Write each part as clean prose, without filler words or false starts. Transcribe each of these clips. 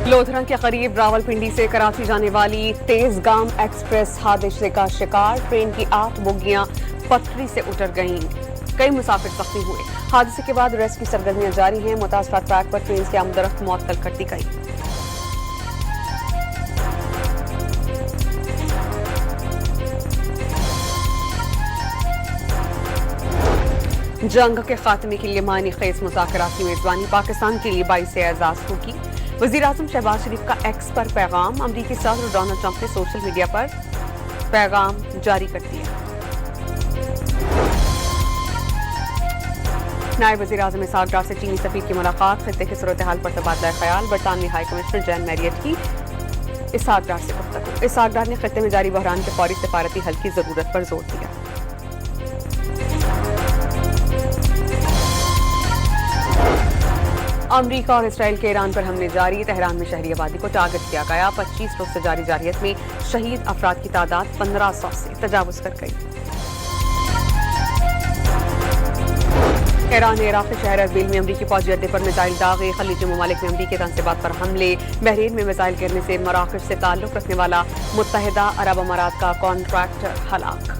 लोधरा के करीब रावलपिंडी से कराची जाने वाली तेजगाम एक्सप्रेस हादसे का शिकार। ट्रेन की 8 बोगियां पटरी से उतर गईं। कई मुसाफिर जख्मी हुए। हादसे के बाद रेस्क्यू सरगर्मियां जारी हैं। मुतासरा ट्रैक पर ट्रेन की आमदरफ्त मुअत्तल कर दी गई। जंग के खात्मे के लिए मायने खेज मुज़ाकरात की मेजबानी पाकिस्तान के लिए बाइस एजाज होगी। वज़ीर आज़म शहबाज शरीफ का एक्स पर पैगाम। अमरीकी सदर डोनाल्ड ट्रंप ने सोशल मीडिया पर पैगाम जारी कर दिया। नायब वज़ीर आज़म इसहाक डार से चीनी सफीर की मुलाकात। खित्ते की सूरत हाल पर तबादला ख्याल। बरतानवी हाई कमिश्नर जैन मैरियट की इसहाक डार से गुफ्तगू। इसहाक डार ने खित्ते में जारी बहरान के फौरी सिफारती हल की जरूरत पर जोर दिया। अमरीका और इसराइल के ईरान पर हमले जारी। तेहरान में शहरी आबादी को टारगेट किया गया। 25 रोज से जारी जारियत में शहीद अफराद की तादाद 1500 से तजावुज कर गई। ईरान ने इराक के शहर अर्बिल में अमरीकी फौजी अड्डे पर मिसाइल दागे। खलीजी ममालिक में अमरीकी तनसीबात पर हमले। बहरीन में मिसाइल गिरने से मराकश से ताल्लुक रखने वाला मुत्तहिदा अरब अमारात का कॉन्ट्रैक्टर हलाक।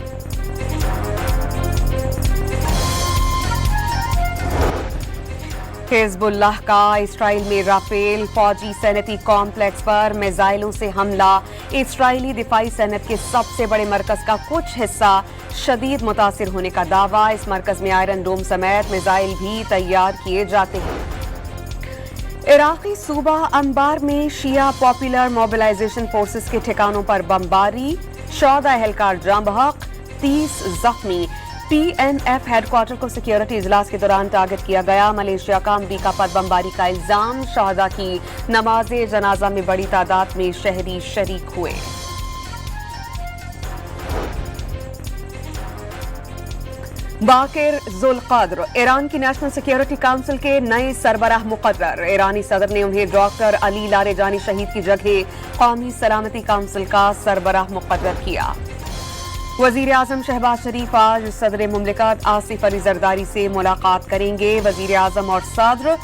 हिज़्बुल्लाह का इसराइल में राफेल फौजी सैनती कॉम्प्लेक्स पर मिसाइलों से हमला। इसराइली दिफाई सैनत के सबसे बड़े मरकज का कुछ हिस्सा शदीद मुतासिर होने का दावा। इस मरकज में आयरन डोम समेत मिसाइल भी तैयार किए जाते हैं। इराकी सूबा अंबार में शिया पॉपुलर मोबिलाइजेशन फोर्सेस के ठिकानों पर बमबारी। 14 एहलकार जाँ बहक, 30 जख्मी। PNF हेडक्वार्टर को सिक्योरिटी इजलास के दौरान टारगेट किया गया। मलेशिया का अमरीका पर बमबारी का इल्जाम। शहदा की नमाज़े जनाजा में बड़ी तादाद में शहरी शरीक हुए। बाकिर जुल्क़द्र ईरान की नेशनल सिक्योरिटी काउंसिल के नए सरबराह मुकर्रर। ईरानी सदर ने उन्हें डॉक्टर अली लारेजानी शहीद की जगह कौमी सलामती काउंसिल का सरबराह मुकर्रर किया। वज़ीर आज़म शहबाज शरीफ आज सदर मुमलिकत आसिफ अली जरदारी से मुलाकात करेंगे। वज़ीर आज़म और सदर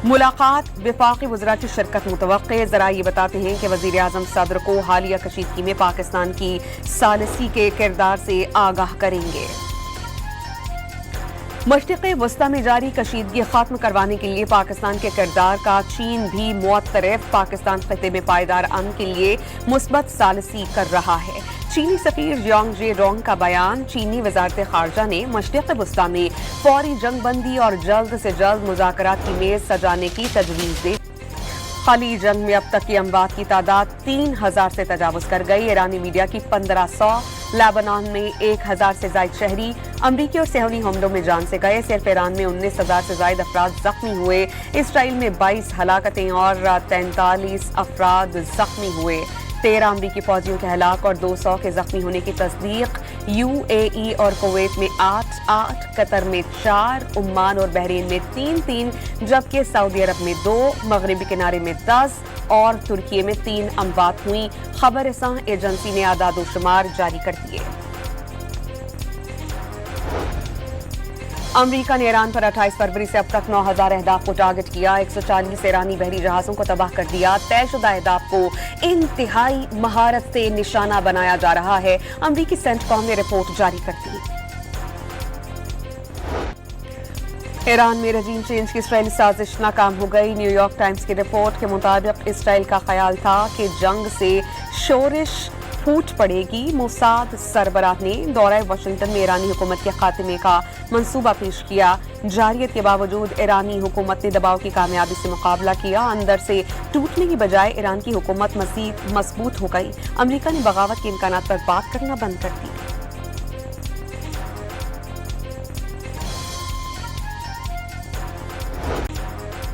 मुलाकात वफाकी वज़रा की शिरकत मुतवक्के। ज़रा ये बताते हैं कि वज़ीर आज़म सदर को हालिया कशीदगी में पाकिस्तान की सालिसी के किरदार से आगाह करेंगे। मशरिक़ वस्ता में जारी कशीदगी खत्म करवाने के लिए पाकिस्तान के किरदार का चीन भी मुअत्तरफ। पाकिस्तान खित्ते में पायदार अमन के लिए मुस्बत सालिसी कर रहा है। चीनी सफीर यांग जे रोंग का बयान। चीनी वजारत खारजा ने मशरिक़ वस्ता में फौरी जंग बंदी और जल्द से जल्द मुज़ाकरात की मेज सजाने की तजवीज़ दी। खाली जंग में अब तक की अमवात की तादाद 3000 से तजावुज कर गई। ईरानी मीडिया की 1500। लेबनान में 1000 से ज्यादा शहरी अमरीकी और सेहूनी हमलों में जान से गए। सिर्फ ईरान में 19,000 से ज्यादा अफराद जख्मी हुए। इसराइल में 22 हलाकतें और 43 अफराद जख्मी हुए। 13 अमरीकी फौजियों के हलाक और 200 के जख्मी होने की तस्दीक। UAE और कुवैत में 8, कतर में 4, उम्मान और बहरीन में 3, जबकि सऊदी अरब में 2, मगरबी किनारे में 10 और तुर्की में 3 अमवात हुई। खबर-ए-सां एजेंसी ने आदाद व शुमार जारी कर दिए। अमरीका ने ईरान पर 28 फरवरी से अब तक 9000 अहदाफ को टारगेट किया। 140 ईरानी बहरी जहाजों को तबाह कर दिया। तयशुदा अहदाफ को इंतहाई महारत से निशाना बनाया जा रहा है। अमरीकी सेंटकॉम ने रिपोर्ट जारी कर दी। ईरान में रजीम चेंज की इसराइली साजिश नाकाम हो गई। न्यूयॉर्क टाइम्स की रिपोर्ट के मुताबिक इसराइल का ख्याल था कि जंग से शोरिश फूट पड़ेगी। मोसाद सरबराह ने दौरा वाशिंगटन में ईरानी हुकूमत के खात्मे का मंसूबा पेश किया। जारियत के बावजूद ईरानी हुकूमत ने दबाव की कामयाबी से मुकाबला किया। अंदर से टूटने की बजाय ईरान की हुकूमत मज़ीद मजबूत हो गई। अमरीका ने बगावत के इम्कानात पर बात करना बंद कर दी।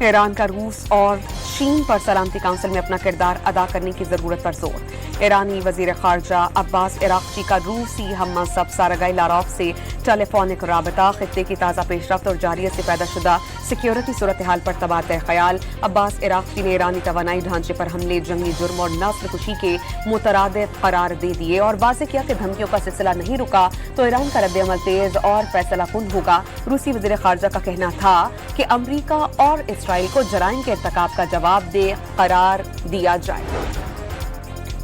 ईरान का रूस और चीन पर सलामती काउंसिल में अपना किरदार अदा करने की जरूरत पर जोर। ईरानी वजीर खारजा अब्बास इराक़ची का रूसी हम मनसब सारगाई लारोफ से टेलीफोनिक राबता, खित्ते की ताज़ा पेशरफ्त और जारियत से पैदा शुदा सिक्योरिटी सूरत हाल पर तबादला ख्याल। अब्बास इराक़ी ने ईरानी तवानाई ढांचे पर हमले जंगी जुर्म और नस्ल कुशी के मुतरादिफ करार दे दिए और वाज़ेह किया कि धमकियों का सिलसिला नहीं रुका तो ईरान का रद्द-ए-अमल तेज और फैसला कुन होगा। रूसी वज़ीर ख़ारजा का कहना था कि अमरीका और इसराइल को जराइम के इर्तिकाब का जवाब दे करार दिया जाए।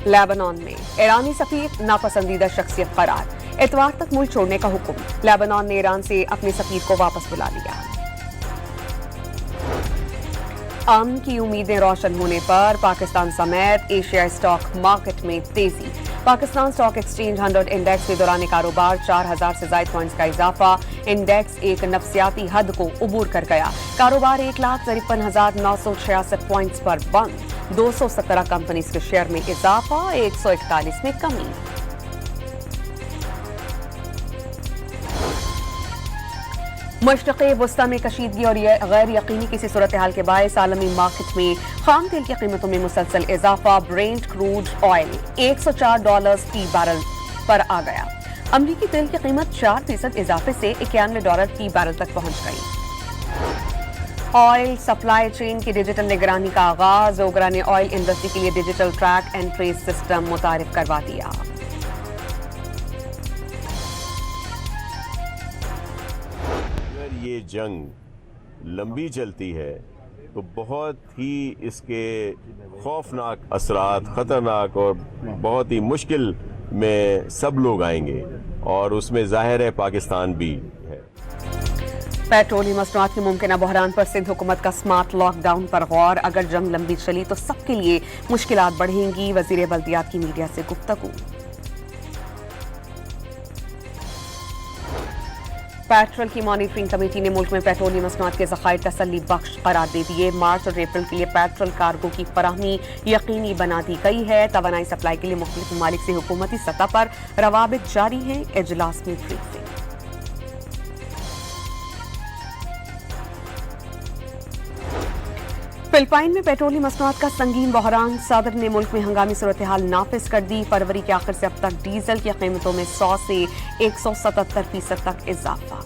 लेबनान में ईरानी सफीर नापसंदीदा शख्सियत करार, इतवार तक मुल्क छोड़ने का हुक्म। लेबनान ने ईरान से अपने सफीर को वापस बुला लिया। अमन की उम्मीदें रोशन होने पर पाकिस्तान समेत एशियाई स्टॉक मार्केट में तेजी। पाकिस्तान स्टॉक एक्सचेंज 100 इंडेक्स के दौरान कारोबार 4000 से ज्यादा पॉइंट्स का इजाफा। इंडेक्स एक नफसियाती हद को उबूर कर गया। कारोबार 1,53,966 पॉइंट्स पर बंद। 217 कंपनीज के शेयर में इजाफा, 141 में कमी। मशरक़े वस्ता में कशीदगी और गैर यकीनी किसी सूरत हाल के बायस आलमी मार्केट में खाम तेल की कीमतों में मुसलसल इजाफा। ब्रेंट क्रूड ऑयल $104 फी बैरल पर आ गया। अमरीकी तेल की कीमत 4% इजाफे से $91 फी बैरल तक पहुंच गई। ऑयल सप्लाई चेन की डिजिटल निगरानी का आगाज। ओगरा ने ऑयल इंडस्ट्री के लिए digital track and trace system मुतारिफ करवा दिया। ये जंग लंबी चलती है तो बहुत ही इसके खौफनाक असरात, ख़तरनाक और बहुत ही मुश्किल में सब लोग आएंगे और उसमें जाहिर है पाकिस्तान भी है। पेट्रोलियम मसनूआत के मुमकिन बहरान पर सिंध हुकूमत का स्मार्ट लॉकडाउन पर गौर। अगर जंग लंबी चली तो सबके लिए मुश्किलात बढ़ेंगी। वज़ीर बल्दियात की मीडिया से गुफ्तगू। पेट्रोल की मॉनिटरिंग कमेटी ने मुल्क में पेट्रोलियम मसनूआत के ज़खायर तसल्ली बख्श करार दे दिए। मार्च और अप्रैल के लिए पेट्रोल कार्गो की फराहमी यकीनी बना दी गई है। तवानाई सप्लाई के लिए मुख्तलिफ ममालिक से हुकूमती सतह पर रवाबित जारी हैं। इजलास में ब्रीफिंग। फिलिपाइन में पेट्रोलियम मसनूआत का संगीन बहरान। सदर ने मुल्क में हंगामी सूरत हाल नाफिज कर दी। फरवरी के आखिर से अब तक डीजल की कीमतों में 100 से 177% तक इजाफा।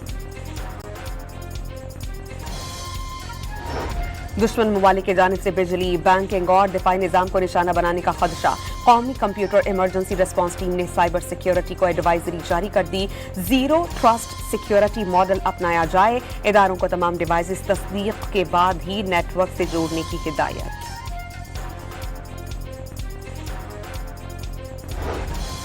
दुश्मन ममालिक की जानिब से बिजली, बैंकिंग और दिफाई निजाम को निशाना बनाने का खदशा। कौमी कंप्यूटर इमरजेंसी रिस्पांस टीम ने साइबर सिक्योरिटी को एडवाइजरी जारी कर दी। जीरो ट्रस्ट सिक्योरिटी मॉडल अपनाया जाए। इदारों को तमाम डिवाइसेस तस्दीक के बाद ही नेटवर्क से जोड़ने की हिदायत।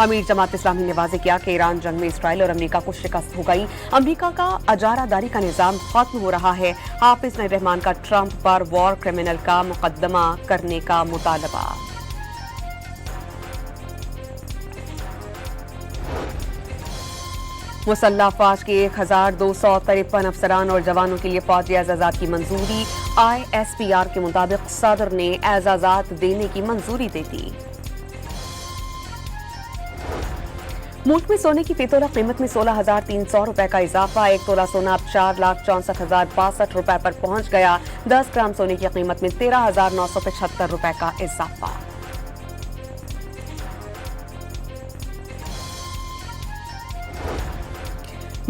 अमीर जमात इस्लामी ने वाज़ेह किया कि ईरान जंग में इसराइल और अमेरिका को शिकस्त हो गई। अमेरिका का अजारादारी का निज़ाम खत्म हो रहा है। हाफिज रहमान का ट्रंप पर वॉर क्रिमिनल का मुकदमा करने का मुतालबा। मुसल्लह अफवाज के 1253 अफसरान और जवानों के लिए फौजी एजाज़ात की मंजूरी। ISPR के मुताबिक सदर ने एजाज़ात देने की मंजूरी दे दी। मुल्क में सोने की फीतोला कीमत में 16,300 रुपए का इजाफा। 1 तोला सोना अब 4,64,062 रुपए पर पहुंच गया। 10 ग्राम सोने की कीमत में 13,975 रुपए का इजाफा।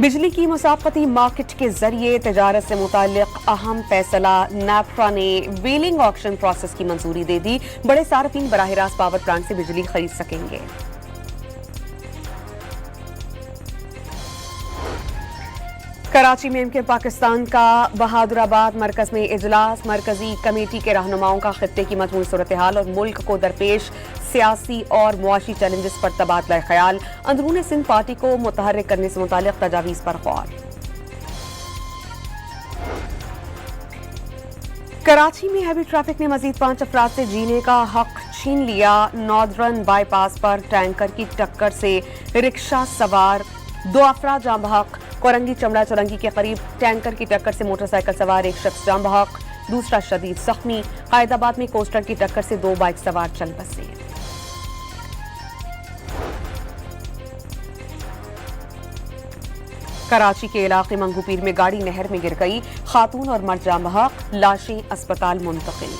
बिजली की मुसाफती मार्केट के जरिए तिजारत से मुताल्लिक अहम फैसला। नेफ्रा ने व्हीलिंग ऑक्शन प्रोसेस की मंजूरी दे दी। बड़े सार्फिन बराह रास्त पावर प्लांट से बिजली खरीद सकेंगे। कराची में एमके पाकिस्तान का बहादुराबाद मरकज में इजलास। मरकजी कमेटी के रहनुमाओं का खित्ते की मजमूई सूरत हाल और मुल्क को दरपेश सियासी और मुआशी चैलेंजेस पर तबादला ख्याल। अंदरूनी सिंध पार्टी को मुतहर्रिक करने से मुतालिक तजावीज़ पर गौर। कराची में हैवी ट्रैफिक ने मजीद 5 अफराद से जीने का हक छीन लिया। नॉर्दर्न बाईपास पर टैंकर की टक्कर से रिक्शा सवार 2 अफराद जाँ बहक। कोरंगी चमड़ा चौरंगी के करीब टैंकर की टक्कर से मोटरसाइकिल सवार एक शख्स जाँ बहक, दूसरा शदीद जख्मी। हैदराबाद में कोस्टर की टक्कर से 2 बाइक सवार चल बसे। कराची के इलाके मंगूपीर में गाड़ी नहर में गिर गई। खातून और मर्द जाँ बहक, लाशें अस्पताल मुंतकिल।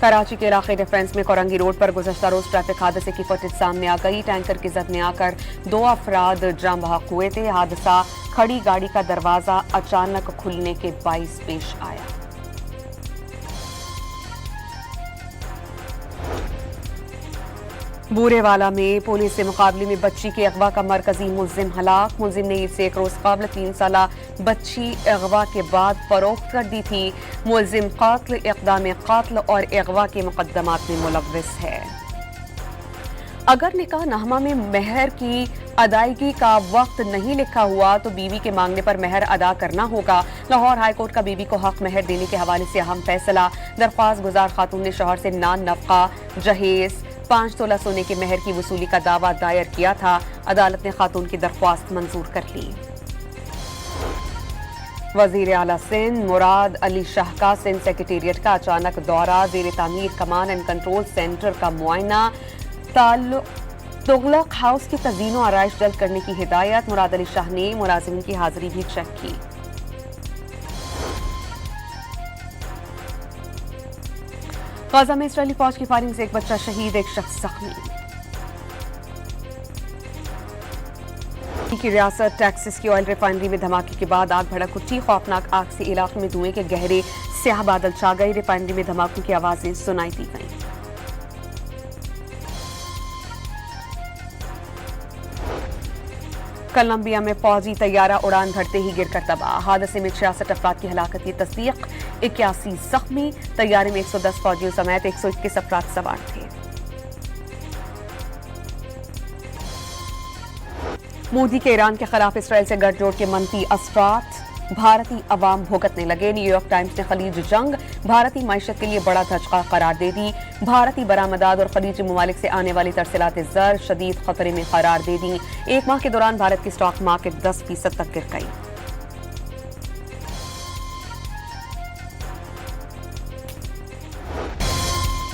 कराची के इलाके डिफेंस में कोरंगी रोड पर गुज़श्ता रोज ट्रैफिक हादसे की फुटेज सामने आ गई। टैंकर की जद में आकर 2 अफराद जाम बहक हुए थे। हादसा खड़ी गाड़ी का दरवाजा अचानक खुलने के बाइस पेश आया। बूरेवाला में पुलिस से मुकाबले में बच्ची के अगवा का मरकजी मुलजिम हलाक। मुलजिम ने इससे 1 रोज कबल 3 साला बच्ची अगवा के बाद फरोख्त कर दी थी। मुलजिम कातिल, इक़दाम कातिल और अगवा के मुकद्दमात में मुलव्विस है। अगर निकाह नामा में मेहर की अदायगी का वक्त नहीं लिखा हुआ तो बीवी के मांगने पर मेहर अदा करना होगा। लाहौर हाई कोर्ट का बीवी को हक मेहर देने के हवाले से अहम फैसला। दरख्वास्त गुजार खातून ने शौहर से नान नफका, जहेज, 5 तोला सोने के मेहर की वसूली का दावा दायर किया था। अदालत ने खातून की दरख्वास्त मंजूर कर ली। वजीर आला सिंध मुराद अली शाह का सिंध सेक्रेटेरिएट का अचानक दौरा। ज़ेर तामीर कमांड एंड कंट्रोल सेंटर का मुआयना। तुगलक हाउस की तज़ीन और आराइश जल्द करने की हिदायत। मुराद अली शाह ने मुलाजिमीन की हाजिरी भी चेक की। गाजा में इस्राएली फौज की फायरिंग से एक बच्चा शहीद, एक शख्स जख्मी। की रियासत टेक्सास की ऑयल रिफाइनरी में धमाके के बाद आग भड़क उठी। खौफनाक आग से इलाके में धुएं के गहरे स्याह बादल छा गए। रिफाइनरी में धमाकों की आवाजें सुनाई दी गईं। कोलंबिया में फौजी तैयारा उड़ान भरते ही गिरकर तबाह। हादसे में 66 अफराद की हलाकत की तस्दीक, 81 जख्मी। तैयारे में 110 फौजियों समेत 121 अफराद सवार थे। मोदी के ईरान के खिलाफ इसराइल से गठजोड़ के मनफी असरात। भारतीय अवाम भुगतने लगे। न्यूयॉर्क टाइम्स ने खलीज जंग भारतीय मईशत के लिए बड़ा धचका करार दे दी। भारतीय बरामदात और खलीजी ममालिक से आने वाली तरसीलात ज़र शदीद खतरे में करार दे दी। 1 माह के दौरान भारत की स्टॉक मार्केट 10% तक गिर गई।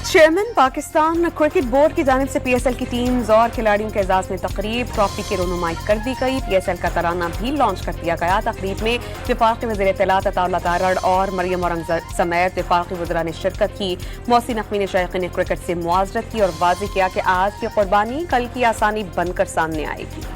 चेयरमैन पाकिस्तान क्रिकेट बोर्ड की जानिब से PSL की टीम्स और खिलाड़ियों के एजाज में तकरीब। ट्रॉफी की रोनुमाई कर दी गई। PSL का तराना भी लॉन्च कर दिया गया। तकरीब में वफाकी वज़ीर इत्तलात अताउल्लाह तारड़ और मरियम औरंगज़ेब समेत वफाकी वज़रा ने शिरकत की। मोहसिन नकवी ने शायकीन क्रिकेट से मुआज़रत की और वाज़ेह किया कि आज की कुर्बानी कल की आसानी बनकर सामने आएगी।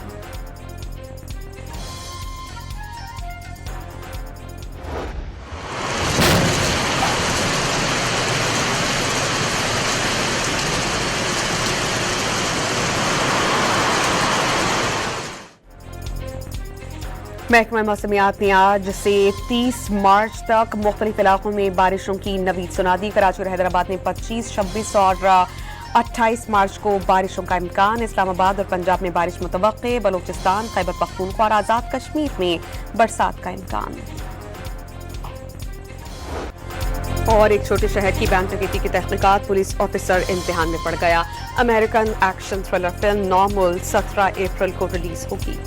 महकमा मौसमियात ने आज से 30 मार्च तक मुख्तलिफ इलाकों में बारिशों की नवीद सुना दी। कराची और हैदराबाद में 25, 26 और 28 मार्च को बारिशों का इम्कान। इस्लामाबाद और पंजाब में बारिश मुतवक्के। बलोचिस्तान, खैबर पख्तूनख्वा और आज़ाद कश्मीर में बरसात का इम्कान। और एक छोटे शहर की बैंक डकैती की तहकीकात, पुलिस ऑफिसर इम्तिहान में पड़ गया। American action thriller film normal 17 अप्रैल को रिलीज होगी।